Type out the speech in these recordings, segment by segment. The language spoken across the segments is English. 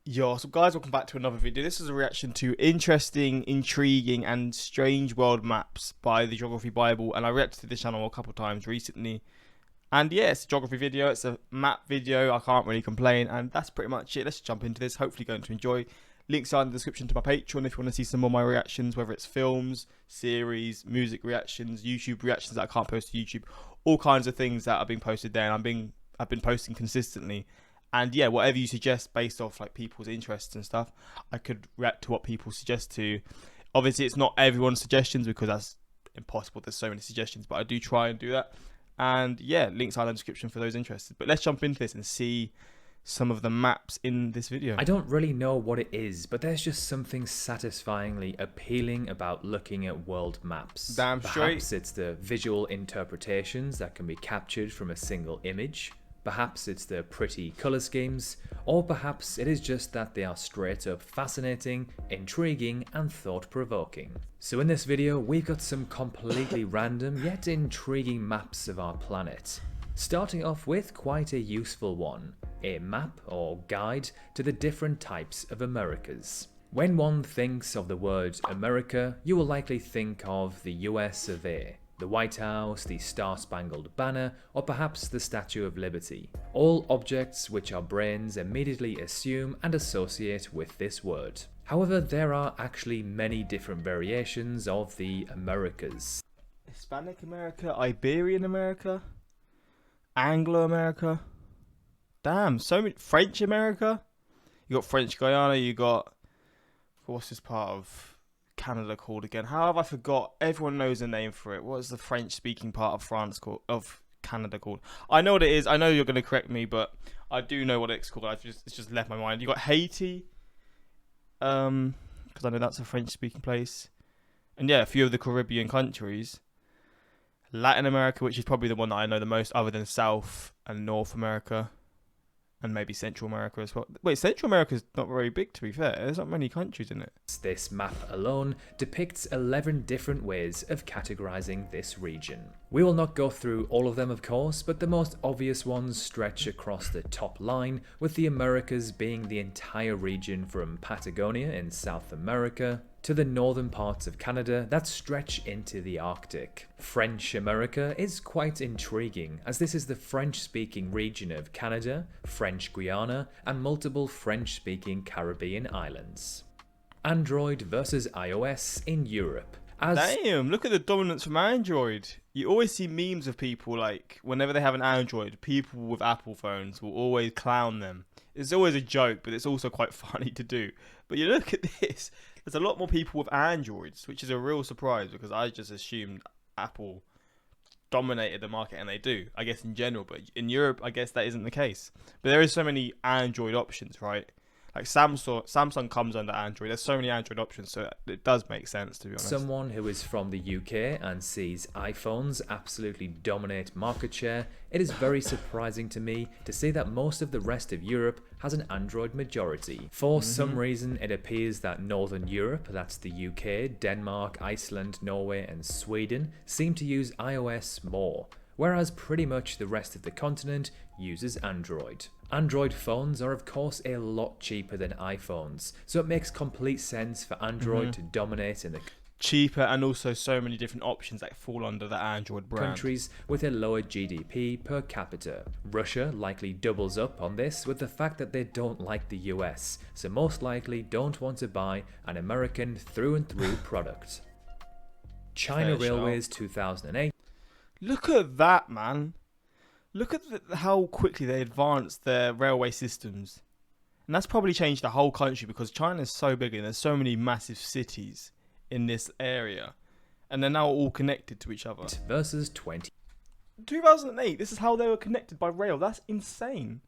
Yo, so guys, welcome back to another video. This is a reaction to interesting, intriguing, and strange world maps by the Geography Bible, and I reacted to this channel a couple of times recently. And yeah, it's a geography video, it's a map video, I can't really complain, and that's pretty much it. Let's jump into this, hopefully going to enjoy. Links are in the description to my Patreon if you want to see some more of my reactions, whether it's films, series, music reactions, YouTube reactions that I can't post to YouTube, all kinds of things that are being posted there, and I've been posting consistently. And yeah, whatever you suggest based off like people's interests and stuff, I could react to what people suggest to. Obviously, it's not everyone's suggestions because that's impossible. There's so many suggestions, but I do try and do that. And yeah, links are in the description for those interested. But let's jump into this and see some of the maps in this video. I don't really know what it is, but there's just something satisfyingly appealing about looking at world maps. Damn straight. Perhaps it's the visual interpretations that can be captured from a single image. Perhaps it's the pretty colour schemes, or perhaps it is just that they are straight up fascinating, intriguing and thought-provoking. So in this video we've got some completely random yet intriguing maps of our planet. Starting off with quite a useful one, a map or guide to the different types of Americas. When one thinks of the word America, you will likely think of the US of A. The White House, the Star-Spangled Banner, or perhaps the Statue of Liberty. All objects which our brains immediately assume and associate with this word. However, there are actually many different variations of the Americas. Hispanic America, Iberian America, Anglo America. Damn, so many. French America. You got French Guyana. You got, what's this part of Canada called again? How have I forgot? Everyone knows the name for it. What is the French-speaking part of France called? Of Canada called? I know what it is. I know you're going to correct me, but I do know what it's called. It's just left my mind. You got Haiti, because I know that's a French-speaking place, and yeah, a few of the Caribbean countries. Latin America, which is probably the one that I know the most, other than South and North America. And maybe Central America as well. Wait, Central America is not very big, to be fair. There's not many countries in it. This map alone depicts 11 different ways of categorizing this region. We will not go through all of them, of course, but the most obvious ones stretch across the top line, with the Americas being the entire region from Patagonia in South America to the northern parts of Canada that stretch into the Arctic. French America is quite intriguing, as this is the French-speaking region of Canada, French Guiana, and multiple French-speaking Caribbean islands. Android versus iOS in Europe. Damn, look at the dominance from Android. You always see memes of people, like, whenever they have an Android, people with Apple phones will always clown them. It's always a joke, but it's also quite funny to do. But you look at this, there's a lot more people with Androids, which is a real surprise because I just assumed Apple dominated the market, and they do, I guess, in general. But in Europe, I guess that isn't the case. But there is so many Android options, right? Like Samsung comes under Android. There's so many Android options, so it does make sense, to be honest. Someone who is from the UK and sees iPhones absolutely dominate market share, it is very surprising to me to see that most of the rest of Europe has an Android majority. For some reason, it appears that Northern Europe, that's the UK, Denmark, Iceland, Norway and Sweden, seem to use iOS more, whereas pretty much the rest of the continent uses Android. Android phones are of course a lot cheaper than iPhones, so it makes complete sense for Android to dominate in the cheaper, and also so many different options that fall under the Android brand. Countries with a lower GDP per capita. Russia likely doubles up on this with the fact that they don't like the US, so most likely don't want to buy an American through and through product. China Railways 2008. Look at that, man. Look at how quickly they advanced their railway systems. And that's probably changed the whole country because China is so big and there's so many massive cities in this area. And they're now all connected to each other. Versus 2008, this is how they were connected by rail. That's insane.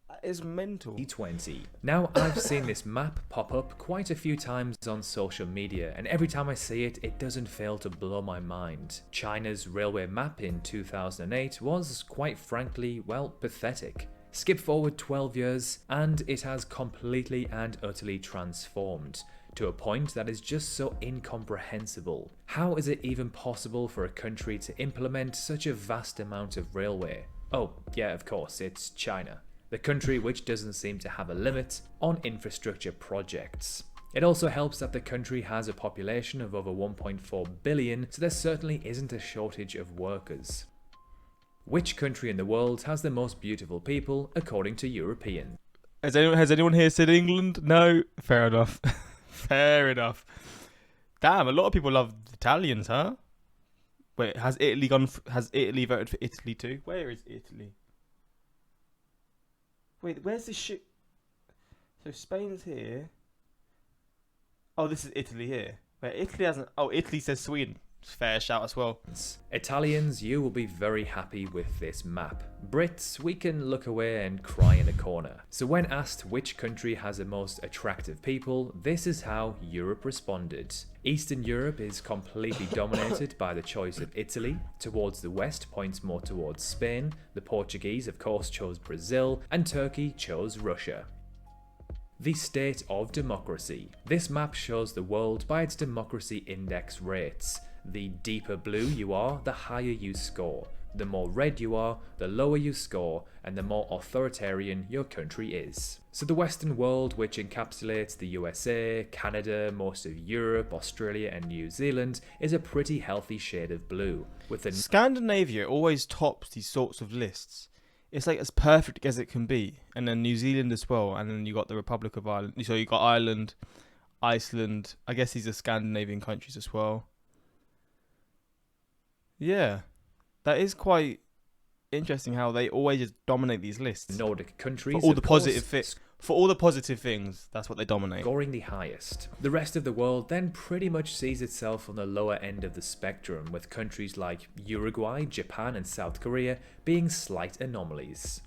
That is mental. 2020. Now, I've seen this map pop up quite a few times on social media, and every time I see it, it doesn't fail to blow my mind. China's railway map in 2008 was, quite frankly, well, pathetic. Skip forward 12 years, and it has completely and utterly transformed to a point that is just so incomprehensible. How is it even possible for a country to implement such a vast amount of railway? Oh, yeah, of course, it's China. the country which doesn't seem to have a limit on infrastructure projects. It also helps that the country has a population of over 1.4 billion, so there certainly isn't a shortage of workers. Which country in the world has the most beautiful people according to Europeans? Has anyone here said England? No? Fair enough. Fair enough. Damn, a lot of people love Italians, huh? Wait, has Italy voted for Italy too? Where is Italy? Wait, where's this shit? So Spain's here. Oh, this is Italy here. Wait, Italy hasn't... Oh, Italy says Sweden. Fair shout as well. Italians, you will be very happy with this map. Brits, we can look away and cry in a corner. So when asked which country has the most attractive people, this is how Europe responded. Eastern Europe is completely dominated by the choice of Italy. Towards the west points more towards Spain. The Portuguese, of course, chose Brazil, and Turkey chose Russia. The state of democracy. This map shows the world by its democracy index rates. The deeper blue you are, the higher you score. The more red you are, the lower you score, and the more authoritarian your country is. So the Western world, which encapsulates the USA, Canada, most of Europe, Australia and New Zealand, is a pretty healthy shade of blue. With the Scandinavia always tops these sorts of lists. It's like as perfect as it can be. And then New Zealand as well. And then you got the Republic of Ireland. So you got Ireland, Iceland. I guess these are Scandinavian countries as well. Yeah, that is quite interesting how they always just dominate these lists. Nordic countries, for all the positive things, that's what they dominate. Scoring the highest. The rest of the world then pretty much sees itself on the lower end of the spectrum, with countries like Uruguay, Japan and South Korea being slight anomalies.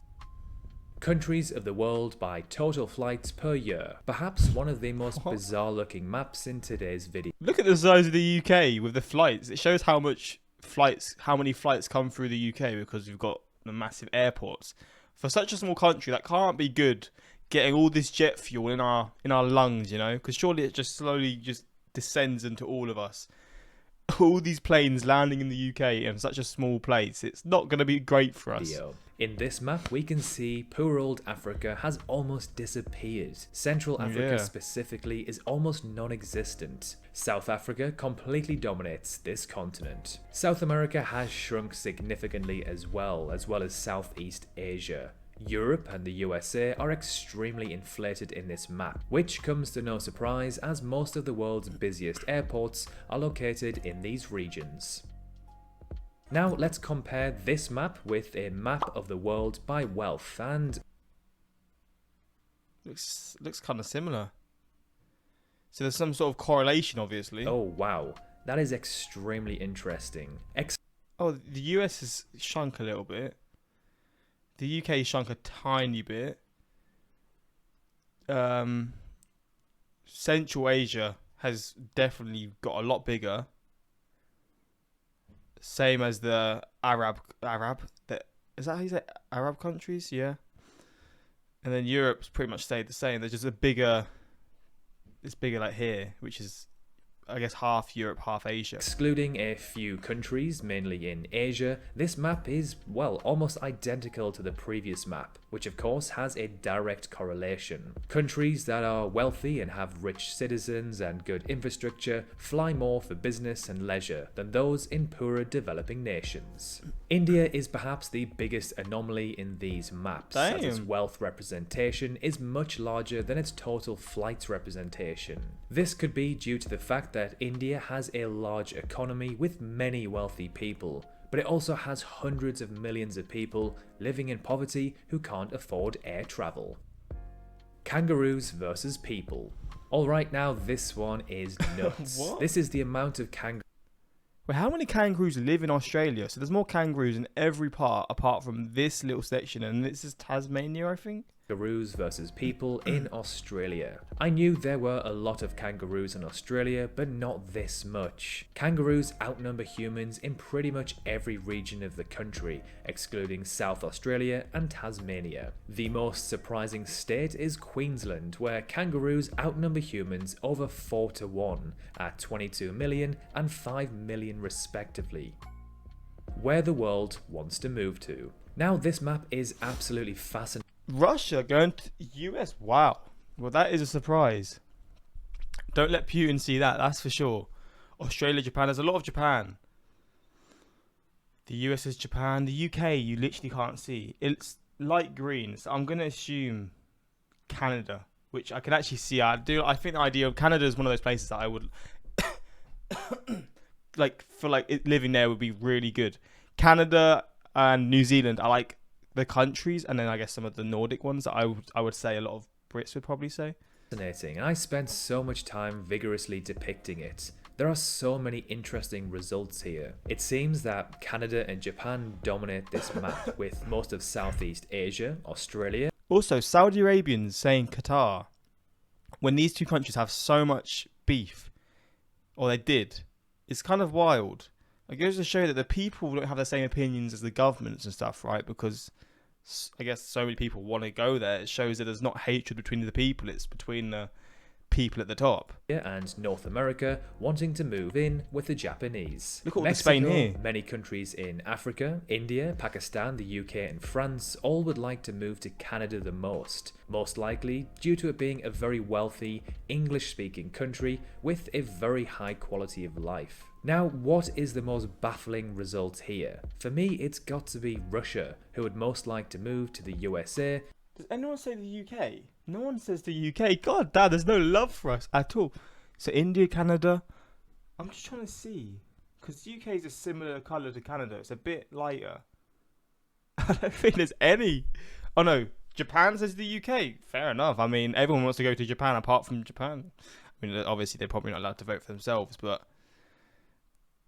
Countries of the world by total flights per year. Perhaps one of the most bizarre looking maps in today's video. Look at the size of the UK with the flights. It shows how many flights come through the UK because we've got the massive airports. For such a small country, that can't be good. Getting all this jet fuel in our lungs, you know, because surely it just slowly just descends into all of us. All these planes landing in the UK in such a small place, it's not going to be great for us. In this map, we can see poor old Africa has almost disappeared. Central Africa specifically is almost non-existent. South Africa completely dominates this continent. South America has shrunk significantly as well as Southeast Asia. Europe and the USA are extremely inflated in this map, which comes to no surprise as most of the world's busiest airports are located in these regions. Now let's compare this map with a map of the world by wealth, and looks kind of similar. So there's some sort of correlation, obviously. Oh wow, that is extremely interesting. Oh, the US has shrunk a little bit. The UK shrunk a tiny bit. Central Asia has definitely got a lot bigger. Same as the Arab. Is that how you say it? Arab countries? Yeah. And then Europe's pretty much stayed the same. There's just it's bigger like here, which is, I guess, half Europe, half Asia. Excluding a few countries, mainly in Asia, this map is, well, almost identical to the previous map, which of course has a direct correlation. Countries that are wealthy and have rich citizens and good infrastructure fly more for business and leisure than those in poorer developing nations. India is perhaps the biggest anomaly in these maps, as its wealth representation is much larger than its total flight representation. This could be due to the fact that India has a large economy with many wealthy people, but it also has hundreds of millions of people living in poverty who can't afford air travel. Kangaroos versus people. Alright, now this one is nuts. This is the amount of kangaroos. Wait, how many kangaroos live in Australia? So there's more kangaroos in every part apart from this little section, and this is Tasmania, I think? Kangaroos versus people in Australia. I knew there were a lot of kangaroos in Australia, but not this much. Kangaroos outnumber humans in pretty much every region of the country, excluding South Australia and Tasmania. The most surprising state is Queensland, where kangaroos outnumber humans over 4 to 1 at 22 million and 5 million respectively. Where the world wants to move to. Now this map is absolutely fascinating. Russia going to US. Wow. Well, that is a surprise. Don't let Putin see that. That's for sure. Australia, Japan. There's a lot of Japan. The US is Japan. The UK, you literally can't see. It's light green. So I'm going to assume Canada, which I can actually see. I think the idea of Canada is one of those places that I would living there would be really good. Canada and New Zealand, I like the countries, and then I guess some of the Nordic ones that I would say a lot of Brits would probably say. Fascinating, and I spent so much time vigorously depicting it. There are so many interesting results here. It seems that Canada and Japan dominate this map, with most of Southeast Asia, Australia. Also, Saudi Arabians saying Qatar, when these two countries have so much beef, or they did, it's kind of wild. It goes to show that the people don't have the same opinions as the governments and stuff, right? Because I guess so many people want to go there. It shows that there's not hatred between the people, it's between the people at the top. And North America wanting to move in with the Japanese. Look at all Mexico, Spain here. Many countries in Africa, India, Pakistan, the UK and France all would like to move to Canada the most likely due to it being a very wealthy, English-speaking country with a very high quality of life. Now, what is the most baffling result here? For me, it's got to be Russia, who would most like to move to the USA. Does anyone say the UK? No one says the UK. God damn, there's no love for us at all. So India, Canada. I'm just trying to see. Because the UK is a similar colour to Canada. It's a bit lighter. I don't think there's any. Oh no, Japan says the UK. Fair enough. I mean, everyone wants to go to Japan apart from Japan. I mean, obviously they're probably not allowed to vote for themselves, but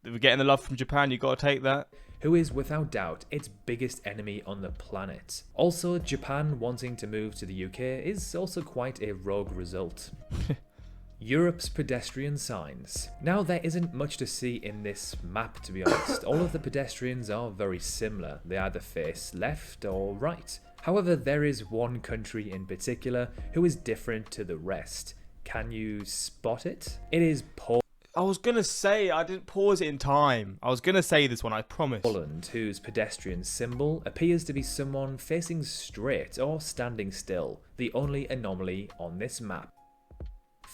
if we're getting the love from Japan, you got to take that. Who is without doubt its biggest enemy on the planet. Also, Japan wanting to move to the UK is also quite a rogue result. Europe's pedestrian signs. Now, there isn't much to see in this map, to be honest. All of the pedestrians are very similar. They either face left or right. However, there is one country in particular who is different to the rest. Can you spot it? It is Poland. I was going to say, I didn't pause it in time. I was going to say this one, I promise. Poland, whose pedestrian symbol appears to be someone facing straight or standing still, the only anomaly on this map.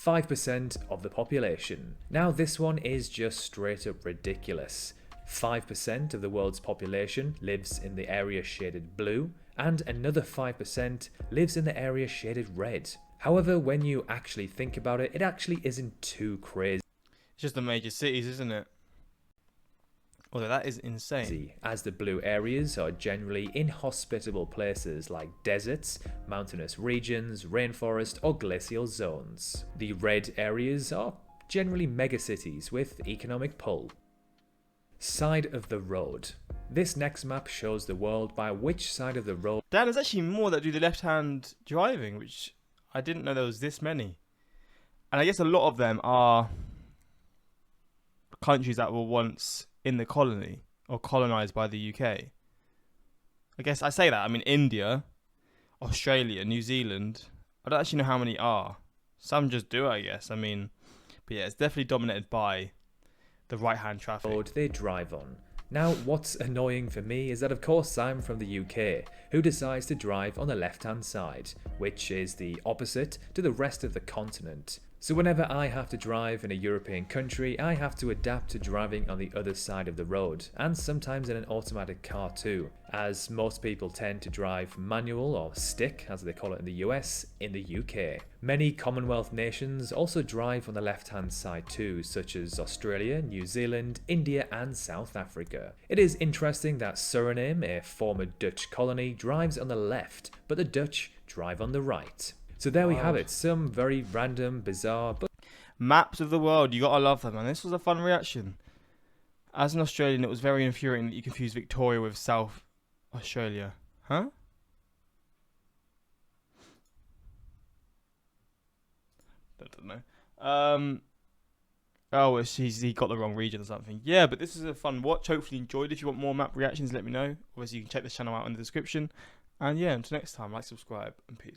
5% of the population. Now this one is just straight up ridiculous. 5% of the world's population lives in the area shaded blue, and another 5% lives in the area shaded red. However, when you actually think about it, it actually isn't too crazy. It's just the major cities, isn't it? Although that is insane. As the blue areas are generally inhospitable places like deserts, mountainous regions, rainforest or glacial zones. The red areas are generally megacities with economic pull. Side of the road. This next map shows the world by which side of the road. Dan, there's actually more that do the left-hand driving, which I didn't know there was this many. And I guess a lot of them are countries that were once in the colony or colonized by the UK. I guess I say that. I mean, India, Australia, New Zealand. I don't actually know how many are. Some just do, I guess. I mean, but yeah, it's definitely dominated by the right-hand traffic. Road they drive on. Now, what's annoying for me is that of course I'm from the UK, who decides to drive on the left-hand side, which is the opposite to the rest of the continent. So whenever I have to drive in a European country, I have to adapt to driving on the other side of the road, and sometimes in an automatic car too, as most people tend to drive manual or stick, as they call it in the US, in the UK. Many Commonwealth nations also drive on the left-hand side too, such as Australia, New Zealand, India and South Africa. It is interesting that Suriname, a former Dutch colony, drives on the left, but the Dutch drive on the right. So there we have it, some very random, bizarre, but maps of the world, you gotta love them, and this was a fun reaction. As an Australian, it was very infuriating that you confused Victoria with South Australia. Huh? I don't know. Oh, he got the wrong region or something. Yeah, but this is a fun watch. Hopefully you enjoyed. If you want more map reactions, let me know. Obviously, you can check this channel out in the description. And yeah, until next time, like, subscribe, and peace.